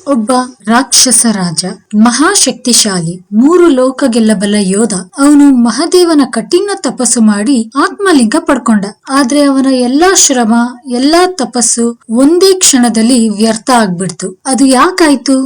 ಒಬ್ಬ ರಾಕ್ಷಸ ರಾಜ, ಮಹಾಶಕ್ತಿಶಾಲಿ, 3 ಲೋಕ ಗೆಲ್ಲಬಲ್ಲ ಯೋಧ. ಅವನು ಮಹಾದೇವನ ಕಠಿಣ ತಪಸ್ಸು ಮಾಡಿ ಆತ್ಮಲಿಂಗ ಪಡ್ಕೊಂಡ. ಆದ್ರೆ ಅವನ ಎಲ್ಲಾ ಶ್ರಮ, ಎಲ್ಲಾ ತಪಸ್ಸು ಒಂದೇ ಕ್ಷಣದಲ್ಲಿ ವ್ಯರ್ಥ ಆಗ್ಬಿಡ್ತು. ಅದು ಯಾಕಾಯ್ತು?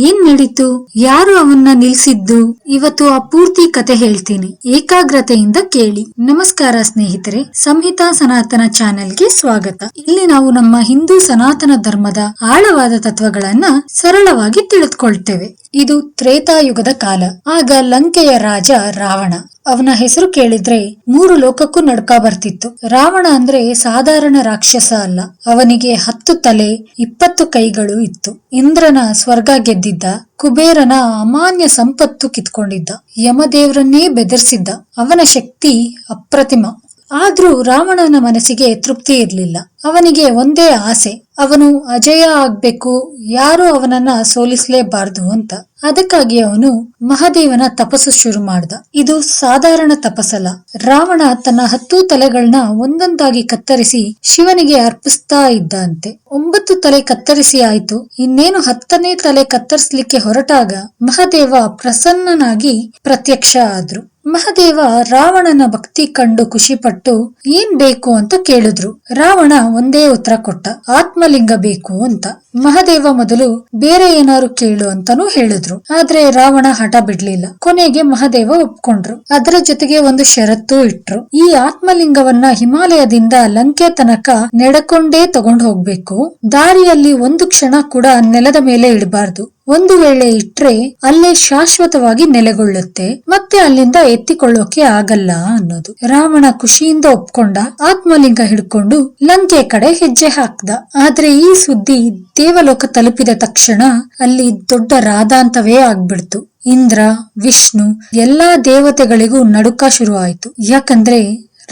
ಏನ್ ನಡೀತು? ಯಾರು ಅವನ್ನ ನಿಲ್ಸಿದ್ದು? ಇವತ್ತು ಆ ಪೂರ್ತಿ ಕತೆ ಹೇಳ್ತೀನಿ, ಏಕಾಗ್ರತೆಯಿಂದ ಕೇಳಿ. ನಮಸ್ಕಾರ ಸ್ನೇಹಿತರೆ, ಸಂಹಿತಾ ಸನಾತನ ಚಾನೆಲ್ಗೆ ಸ್ವಾಗತ. ಇಲ್ಲಿ ನಾವು ನಮ್ಮ ಹಿಂದೂ ಸನಾತನ ಧರ್ಮದ ಆಳವಾದ ತತ್ವಗಳನ್ನ ಸರಳವಾಗಿ ತಿಳಿದುಕೊಳ್ತೇವೆ. ಇದು ತ್ರೇತಾಯುಗದ ಕಾಲ. ಆಗ ಲಂಕೆಯ ರಾಜ ರಾವಣ. ಅವನ ಹೆಸರು ಕೇಳಿದ್ರೆ 3 ಲೋಕಕ್ಕೂ ನಡ್ಕ ಬರ್ತಿತ್ತು. ರಾವಣ ಅಂದ್ರೆ ಸಾಧಾರಣ ರಾಕ್ಷಸ ಅಲ್ಲ. ಅವನಿಗೆ 10 ತಲೆ, 20 ಕೈಗಳು ಇತ್ತು. ಇಂದ್ರನ ಸ್ವರ್ಗ ಗೆದ್ದಿದ್ದ, ಕುಬೇರನ ಅಮಾನ್ಯ ಸಂಪತ್ತು ಕಿತ್ಕೊಂಡಿದ್ದ, ಯಮದೇವರನ್ನೇ ಬೆದರಿಸಿದ್ದ. ಅವನ ಶಕ್ತಿ ಅಪ್ರತಿಮ. ಆದ್ರೂ ರಾವಣನ ಮನಸ್ಸಿಗೆ ತೃಪ್ತಿ ಇರ್ಲಿಲ್ಲ. ಅವನಿಗೆ ಒಂದೇ ಆಸೆ, ಅವನು ಅಜಯ ಆಗ್ಬೇಕು, ಯಾರು ಅವನನ್ನ ಸೋಲಿಸಲೇಬಾರ್ದು ಅಂತ. ಅದಕ್ಕಾಗಿ ಅವನು ಮಹಾದೇವನ ತಪಸ್ಸು ಶುರು ಮಾಡ್ದ. ಇದು ಸಾಧಾರಣ ತಪಸ್ಸಲ್ಲ. ರಾವಣ ತನ್ನ 10 ತಲೆಗಳನ್ನ ಒಂದೊಂದಾಗಿ ಕತ್ತರಿಸಿ ಶಿವನಿಗೆ ಅರ್ಪಿಸ್ತಾ ಇದ್ದ ಅಂತೆ. 9 ತಲೆ ಕತ್ತರಿಸಿ ಆಯ್ತು. ಇನ್ನೇನು 10ನೇ ತಲೆ ಕತ್ತರಿಸ್ಲಿಕ್ಕೆ ಹೊರಟಾಗ ಮಹಾದೇವ ಪ್ರಸನ್ನನಾಗಿ ಪ್ರತ್ಯಕ್ಷ ಆದ್ರು. ಮಹಾದೇವ ರಾವಣನ ಭಕ್ತಿ ಕಂಡು ಖುಷಿಪಟ್ಟು ಏನ್ ಬೇಕು ಅಂತ ಕೇಳಿದ್ರು. ರಾವಣ ಒಂದೇ ಉತ್ತರ ಕೊಟ್ಟ, ಆತ್ಮಲಿಂಗ ಬೇಕು ಅಂತ. ಮಹಾದೇವ ಮೊದಲು ಬೇರೆ ಏನಾರು ಕೇಳು ಅಂತಾನೂ ಹೇಳಿದ್ರು. ಆದ್ರೆ ರಾವಣ ಹಠ ಬಿಡ್ಲಿಲ್ಲ. ಕೊನೆಗೆ ಮಹಾದೇವ ಒಪ್ಕೊಂಡ್ರು. ಅದರ ಜೊತೆಗೆ ಒಂದು ಷರತ್ತು ಇಟ್ರು. ಈ ಆತ್ಮಲಿಂಗವನ್ನ ಹಿಮಾಲಯದಿಂದ ಲಂಕೆ ತನಕ ನೆಡಕೊಂಡೇ ತಗೊಂಡು ಹೋಗ್ಬೇಕು. ದಾರಿಯಲ್ಲಿ ಒಂದು ಕ್ಷಣ ಕೂಡ ನೆಲದ ಮೇಲೆ ಇಡಬಾರ್ದು. ಒಂದು ವೇಳೆ ಇಟ್ರೆ ಅಲ್ಲೇ ಶಾಶ್ವತವಾಗಿ ನೆಲೆಗೊಳ್ಳುತ್ತೆ, ಮತ್ತೆ ಅಲ್ಲಿಂದ ಎತ್ತಿಕೊಳ್ಳೋಕೆ ಆಗಲ್ಲ ಅನ್ನೋದು. ರಾವಣ ಖುಷಿಯಿಂದ ಒಪ್ಕೊಂಡ. ಆತ್ಮಲಿಂಗ ಹಿಡ್ಕೊಂಡು ಲಂಕೆ ಕಡೆ ಹೆಜ್ಜೆ ಹಾಕ್ದ. ಆದ್ರೆ ಈ ಸುದ್ದಿ ದೇವಲೋಕ ತಲುಪಿದ ತಕ್ಷಣ ಅಲ್ಲಿ ದೊಡ್ಡ ರಾದಾಂತವೇ ಆಗ್ಬಿಡ್ತು. ಇಂದ್ರ, ವಿಷ್ಣು ಎಲ್ಲಾ ದೇವತೆಗಳಿಗೂ ನಡುಕ ಶುರು ಆಯ್ತು. ಯಾಕಂದ್ರೆ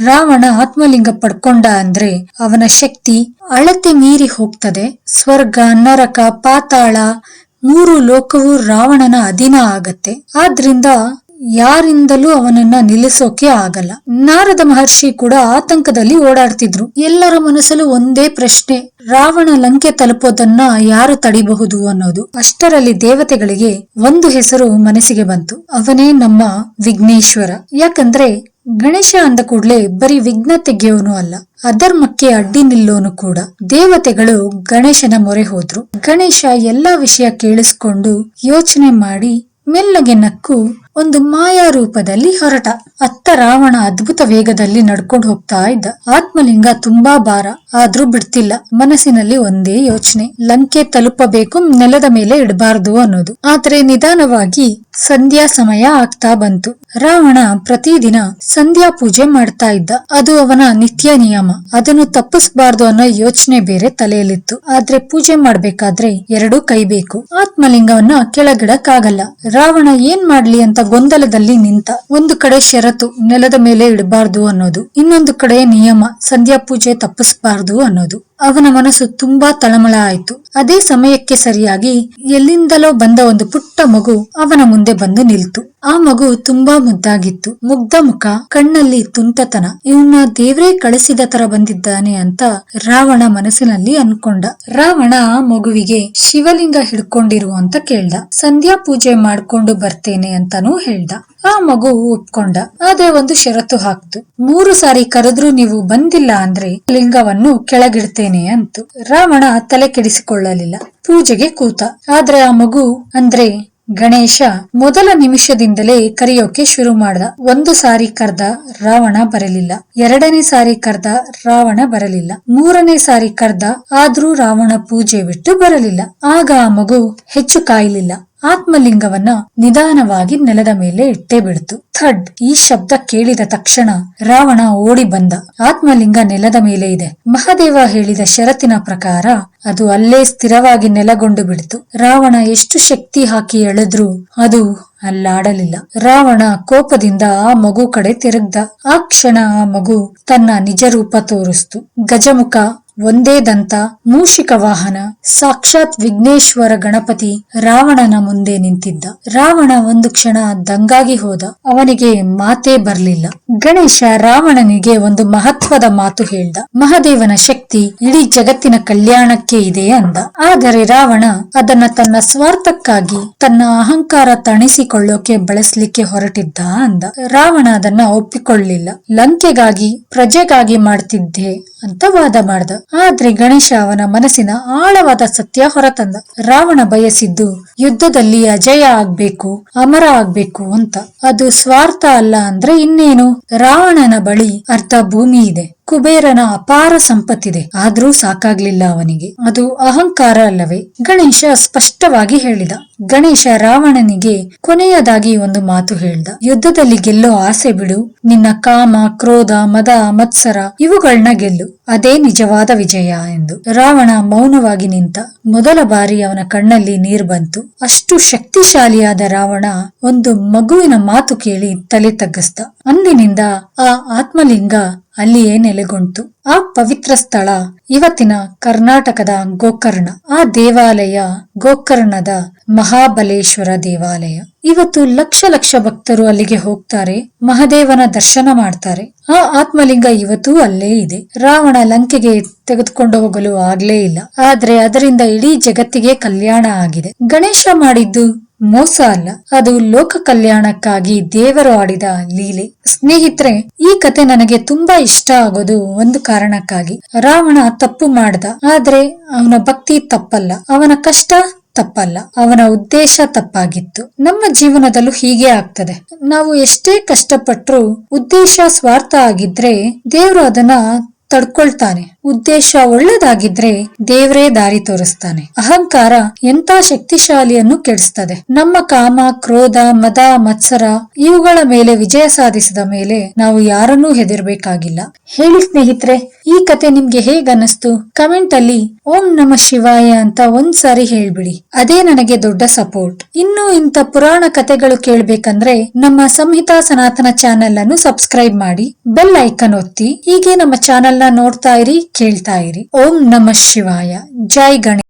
ರಾವಣ ಆತ್ಮಲಿಂಗ ಪಡ್ಕೊಂಡ ಅಂದ್ರೆ ಅವನ ಶಕ್ತಿ ಅಳತೆ ಮೀರಿ ಹೋಗ್ತದೆ. ಸ್ವರ್ಗ, ನರಕ, ಪಾತಾಳ 3 ಲೋಕವು ರಾವಣನ ಅಧೀನ ಆಗತ್ತೆ. ಆದ್ರಿಂದ ಯಾರಿಂದಲೂ ಅವನನ್ನ ನಿಲ್ಲಿಸೋಕೆ ಆಗಲ್ಲ. ನಾರದ ಮಹರ್ಷಿ ಕೂಡ ಆತಂಕದಲ್ಲಿ ಓಡಾಡ್ತಿದ್ರು. ಎಲ್ಲರ ಮನಸ್ಸಲ್ಲೂ ಒಂದೇ ಪ್ರಶ್ನೆ, ರಾವಣ ಲಂಕೆ ತಲುಪೋದನ್ನ ಯಾರು ತಡಿಬಹುದು ಅನ್ನೋದು. ಅಷ್ಟರಲ್ಲಿ ದೇವತೆಗಳಿಗೆ ಒಂದು ಹೆಸರು ಮನಸ್ಸಿಗೆ ಬಂತು. ಅವನೇ ನಮ್ಮ ವಿಘ್ನೇಶ್ವರ. ಯಾಕಂದ್ರೆ ಗಣೇಶ ಅಂದ ಕೂಡ್ಲೆ ಬರೀ ವಿಘ್ನ ತೆಗೆಯೋನು ಅಲ್ಲ, ಅಧರ್ಮಕ್ಕೆ ಅಡ್ಡಿ ನಿಲ್ಲೋನು ಕೂಡ. ದೇವತೆಗಳು ಗಣೇಶನ ಮೊರೆ ಹೋದ್ರು. ಗಣೇಶ ಎಲ್ಲಾ ವಿಷಯ ಕೇಳಿಸ್ಕೊಂಡು ಯೋಚನೆ ಮಾಡಿ ಮೆಲ್ಲಗೆ ನಕ್ಕು ಒಂದು ಮಾಯಾ ರೂಪದಲ್ಲಿ ಹೊರಟ. ಅತ್ತ ರಾವಣ ಅದ್ಭುತ ವೇಗದಲ್ಲಿ ನಡ್ಕೊಂಡು ಹೋಗ್ತಾ ಇದ್ದ. ಆತ್ಮಲಿಂಗ ತುಂಬಾ ಭಾರ, ಆದ್ರೂ ಬಿಡ್ತಿಲ್ಲ. ಮನಸ್ಸಿನಲ್ಲಿ ಒಂದೇ ಯೋಚನೆ, ಲಂಕೆ ತಲುಪಬೇಕು, ನೆಲದ ಮೇಲೆ ಇಡಬಾರ್ದು ಅನ್ನೋದು. ಆದ್ರೆ ನಿಧಾನವಾಗಿ ಸಂಧ್ಯಾ ಸಮಯ ಆಗ್ತಾ ಬಂತು. ರಾವಣ ಪ್ರತಿದಿನ ಸಂಧ್ಯಾ ಪೂಜೆ ಮಾಡ್ತಾ ಇದ್ದ. ಅದು ಅವನ ನಿತ್ಯ ನಿಯಮ. ಅದನ್ನು ತಪ್ಪಿಸಬಾರ್ದು ಅನ್ನೋ ಯೋಚನೆ ಬೇರೆ ತಲೆಯಲ್ಲಿತ್ತು. ಆದ್ರೆ ಪೂಜೆ ಮಾಡ್ಬೇಕಾದ್ರೆ 2 ಕೈ ಬೇಕು. ಆತ್ಮಲಿಂಗವನ್ನ ಕೆಳಗಿಡಕ್ಕಾಗಲ್ಲ. ರಾವಣ ಏನ್ ಮಾಡ್ಲಿ ಅಂತ ಗೊಂದಲದಲ್ಲಿ ನಿಂತ. ಒಂದು ಕಡೆ ಷರತ್ತು, ನೆಲದ ಮೇಲೆ ಇಡಬಾರ್ದು ಅನ್ನೋದು. ಇನ್ನೊಂದು ಕಡೆ ನಿಯಮ, ಸಂಧ್ಯಾ ಪೂಜೆ ತಪ್ಪಿಸಬಾರ್ದು ಅನ್ನೋದು. ಅವನ ಮನಸ್ಸು ತುಂಬಾ ತಳಮಳ ಆಯ್ತು. ಅದೇ ಸಮಯಕ್ಕೆ ಸರಿಯಾಗಿ ಎಲ್ಲಿಂದಲೋ ಬಂದ ಒಂದು ಪುಟ್ಟ ಮಗು ಅವನ ಮುಂದೆ ಬಂದು ನಿಲ್ತು. ಆ ಮಗು ತುಂಬಾ ಮುದ್ದಾಗಿತ್ತು. ಮುಗ್ಧ ಮುಖ, ಕಣ್ಣಲ್ಲಿ ತುಂಟತನ. ಇವನ್ನ ದೇವ್ರೇ ಕಳಿಸಿದ ತರ ಬಂದಿದ್ದಾನೆ ಅಂತ ರಾವಣ ಮನಸ್ಸಿನಲ್ಲಿ ಅನ್ಕೊಂಡ. ರಾವಣ ಆ ಮಗುವಿಗೆ ಶಿವಲಿಂಗ ಹಿಡ್ಕೊಂಡಿರು ಅಂತ ಕೇಳ್ದ. ಸಂಧ್ಯಾ ಪೂಜೆ ಮಾಡ್ಕೊಂಡು ಬರ್ತೇನೆ ಅಂತಾನೂ ಹೇಳ್ದ. ಆ ಮಗು ಒಪ್ಕೊಂಡ. ಆದ್ರೆ ಒಂದು ಷರತ್ತು ಹಾಕ್ತು, 3 ಸಾರಿ ಕರೆದ್ರೂ ನೀವು ಬಂದಿಲ್ಲ ಅಂದ್ರೆ ಲಿಂಗವನ್ನು ಕೆಳಗಿಡ್ತೇನೆ ಅಂತು. ರಾವಣ ತಲೆ ಕೆಡಿಸಿಕೊಳ್ಳಲಿಲ್ಲ, ಪೂಜೆಗೆ ಕೂತ. ಆದ್ರೆ ಆ ಮಗು ಅಂದ್ರೆ ಗಣೇಶ ಮೊದಲ ನಿಮಿಷದಿಂದಲೇ ಕರೆಯೋಕೆ ಶುರು ಮಾಡ್ದ. 1 ಸಾರಿ ಕರ್ದ, ರಾವಣ ಬರಲಿಲ್ಲ. 2ನೇ ಸಾರಿ ಕರ್ದ, ರಾವಣ ಬರಲಿಲ್ಲ. 3ನೇ ಸಾರಿ ಕರ್ದ, ಆದ್ರೂ ರಾವಣ ಪೂಜೆ ಬಿಟ್ಟು ಬರಲಿಲ್ಲ. ಆಗ ಆ ಮಗು ಹೆಚ್ಚು ಕಾಯಲಿಲ್ಲ. ಆತ್ಮಲಿಂಗವನ್ನ ನಿಧಾನವಾಗಿ ನೆಲದ ಮೇಲೆ ಇಟ್ಟೇ ಬಿಡ್ತು. ಥಡ್! ಈ ಶಬ್ದ ಕೇಳಿದ ತಕ್ಷಣ ರಾವಣ ಓಡಿ ಬಂದ. ಆತ್ಮಲಿಂಗ ನೆಲದ ಮೇಲೆ ಇದೆ. ಮಹಾದೇವ ಹೇಳಿದ ಷರತ್ತಿನ ಪ್ರಕಾರ ಅದು ಅಲ್ಲೇ ಸ್ಥಿರವಾಗಿ ನೆಲೆಗೊಂಡು ಬಿಡ್ತು. ರಾವಣ ಎಷ್ಟು ಶಕ್ತಿ ಹಾಕಿ ಎಳೆದ್ರೂ ಅದು ಅಲ್ಲಾಡಲಿಲ್ಲ. ರಾವಣ ಕೋಪದಿಂದ ಆ ಮಗು ಕಡೆ ತಿರುಗ್ದ. ಆ ಕ್ಷಣ ಆ ಮಗು ತನ್ನ ನಿಜ ರೂಪ ತೋರಿಸ್ತು. ಗಜಮುಖ, ಒಂದೇ ದಂತ, ಮೂಷಿಕ ವಾಹನ, ಸಾಕ್ಷಾತ್ ವಿಘ್ನೇಶ್ವರ ಗಣಪತಿ ರಾವಣನ ಮುಂದೆ ನಿಂತಿದ್ದ. ರಾವಣ ಒಂದು ಕ್ಷಣ ದಂಗಾಗಿ ಹೋದ. ಅವನಿಗೆ ಮಾತೇ ಬರ್ಲಿಲ್ಲ. ಗಣೇಶ ರಾವಣನಿಗೆ ಒಂದು ಮಹತ್ವದ ಮಾತು ಹೇಳ್ದ. ಮಹಾದೇವನ ಶಕ್ತಿ ಇಡೀ ಜಗತ್ತಿನ ಕಲ್ಯಾಣಕ್ಕೆ ಇದೆ ಅಂದ. ಆದರೆ ರಾವಣ ಅದನ್ನ ತನ್ನ ಸ್ವಾರ್ಥಕ್ಕಾಗಿ, ತನ್ನ ಅಹಂಕಾರ ತಣಿಸಿಕೊಳ್ಳೋಕೆ ಬಳಸಲಿಕ್ಕೆ ಹೊರಟಿದ್ದ ಅಂದ. ರಾವಣ ಅದನ್ನ ಒಪ್ಪಿಕೊಳ್ಳಿಲ್ಲ. ಲಂಕೆಗಾಗಿ, ಪ್ರಜೆಗಾಗಿ ಮಾಡ್ತಿದ್ದೆ ಅಂತ ವಾದ ಮಾಡ್ದ. ಆದ್ರೆ ಗಣೇಶ ಅವನ ಮನಸ್ಸಿನ ಆಳವಾದ ಸತ್ಯ ಹೊರತಂದ. ರಾವಣ ಬಯಸಿದ್ದು ಯುದ್ಧದಲ್ಲಿ ಅಜಯ ಆಗ್ಬೇಕು, ಅಮರ ಆಗ್ಬೇಕು ಅಂತ. ಅದು ಸ್ವಾರ್ಥ ಅಲ್ಲ ಅಂದ್ರೆ ಇನ್ನೇನು? ರಾವಣನ ಬಳಿ ಅರ್ಧ ಭೂಮಿ ಇದೆ, ಕುಬೇರನ ಅಪಾರ ಸಂಪತ್ತಿದೆ. ಆದ್ರೂ ಸಾಕಾಗ್ಲಿಲ್ಲ ಅವನಿಗೆ. ಅದು ಅಹಂಕಾರ ಅಲ್ಲವೇ? ಗಣೇಶ ಸ್ಪಷ್ಟವಾಗಿ ಹೇಳಿದ. ಗಣೇಶ ರಾವಣನಿಗೆ ಕೊನೆಯದಾಗಿ ಒಂದು ಮಾತು ಹೇಳ್ದ. ಯುದ್ಧದಲ್ಲಿ ಗೆಲ್ಲೋ ಆಸೆ ಬಿಡು. ನಿನ್ನ ಕಾಮ, ಕ್ರೋಧ, ಮದ, ಮತ್ಸರ ಇವುಗಳನ್ನ ಗೆಲ್ಲು. ಅದೇ ನಿಜವಾದ ವಿಜಯ ಎಂದು. ರಾವಣ ಮೌನವಾಗಿ ನಿಂತ. ಮೊದಲ ಬಾರಿ ಅವನ ಕಣ್ಣಲ್ಲಿ ನೀರು ಬಂತು. ಅಷ್ಟು ಶಕ್ತಿಶಾಲಿಯಾದ ರಾವಣ ಒಂದು ಮಗುವಿನ ಮಾತು ಕೇಳಿ ತಲೆ ತಗ್ಗಿಸ್ದ. ಅಂದಿನಿಂದ ಆ ಆತ್ಮಲಿಂಗ ಅಲ್ಲಿಯೇ ನೆಲೆಗೊಂಡು. ಆ ಪವಿತ್ರ ಸ್ಥಳ ಇವತ್ತಿನ ಕರ್ನಾಟಕದ ಗೋಕರ್ಣ. ಆ ದೇವಾಲಯ ಗೋಕರ್ಣದ ಮಹಾಬಲೇಶ್ವರ ದೇವಾಲಯ. ಇವತ್ತು ಲಕ್ಷ ಲಕ್ಷ ಭಕ್ತರು ಅಲ್ಲಿಗೆ ಹೋಗ್ತಾರೆ, ಮಹಾದೇವನ ದರ್ಶನ ಮಾಡ್ತಾರೆ. ಆ ಆತ್ಮಲಿಂಗ ಇವತ್ತೂ ಅಲ್ಲೇ ಇದೆ. ರಾವಣ ಲಂಕೆಗೆ ತೆಗೆದುಕೊಂಡು ಹೋಗಲು ಆಗ್ಲೇ ಇಲ್ಲ. ಆದ್ರೆ ಅದರಿಂದ ಇಡೀ ಜಗತ್ತಿಗೆ ಕಲ್ಯಾಣ ಆಗಿದೆ. ಗಣೇಶ ಮಾಡಿದ್ದು ಮೋಸ ಅಲ್ಲ, ಅದು ಲೋಕ ಕಲ್ಯಾಣಕ್ಕಾಗಿ ದೇವರು ಆಡಿದ ಲೀಲೆ. ಸ್ನೇಹಿತರೆ, ಈ ಕತೆ ನನಗೆ ತುಂಬಾ ಇಷ್ಟ ಆಗೋದು ಒಂದು ಕಾರಣಕ್ಕಾಗಿ. ರಾವಣ ತಪ್ಪು ಮಾಡ್ದ, ಆದ್ರೆ ಅವನ ಭಕ್ತಿ ತಪ್ಪಲ್ಲ, ಅವನ ಕಷ್ಟ ತಪ್ಪಲ್ಲ, ಅವನ ಉದ್ದೇಶ ತಪ್ಪಾಗಿತ್ತು. ನಮ್ಮ ಜೀವನದಲ್ಲೂ ಹೀಗೆ ಆಗ್ತದೆ. ನಾವು ಎಷ್ಟೇ ಕಷ್ಟಪಟ್ರು ಉದ್ದೇಶ ಸ್ವಾರ್ಥ ಆಗಿದ್ರೆ ದೇವ್ರು ಅದನ್ನ ತಡ್ಕೊಳ್ತಾನೆ. ಉದ್ದೇಶ ಒಳ್ಳೆದಾಗಿದ್ರೆ ದೇವ್ರೇ ದಾರಿ ತೋರಿಸ್ತಾನೆ. ಅಹಂಕಾರ ಎಂತ ಶಕ್ತಿಶಾಲಿಯನ್ನು ಕೆಡಿಸ್ತದೆ. ನಮ್ಮ ಕಾಮ, ಕ್ರೋಧ, ಮದ, ಮತ್ಸರ ಇವುಗಳ ಮೇಲೆ ವಿಜಯ ಸಾಧಿಸಿದ ಮೇಲೆ ನಾವು ಯಾರನ್ನೂ ಹೆದರ್ಬೇಕಾಗಿಲ್ಲ. ಹೇಳಿ ಸ್ನೇಹಿತರೆ, ಈ ಕತೆ ನಿಮ್ಗೆ ಹೇಗನ್ನಿಸ್ತು? ಕಮೆಂಟ್ ಅಲ್ಲಿ ಓಂ ನಮ ಶಿವಾಯ ಅಂತ ಒಂದ್ಸಾರಿ ಹೇಳ್ಬಿಡಿ. ಅದೇ ನನಗೆ ದೊಡ್ಡ ಸಪೋರ್ಟ್. ಇನ್ನು ಇಂಥ ಪುರಾಣ ಕತೆಗಳು ಕೇಳ್ಬೇಕಂದ್ರೆ ನಮ್ಮ ಸಂಹಿತಾ ಸನಾತನ ಚಾನೆಲ್ ಅನ್ನು ಸಬ್ಸ್ಕ್ರೈಬ್ ಮಾಡಿ, ಬೆಲ್ ಐಕನ್ ಒತ್ತಿ. ಹೀಗೆ ನಮ್ಮ ಚಾನೆಲ್ ನ ನೋಡ್ತಾ ಇರಿ, ಕೇಳ್ತಾ ಇರಿ. ಓಂ ನಮ ಶಿವಾಯ. ಜೈ ಗಣೇಶ.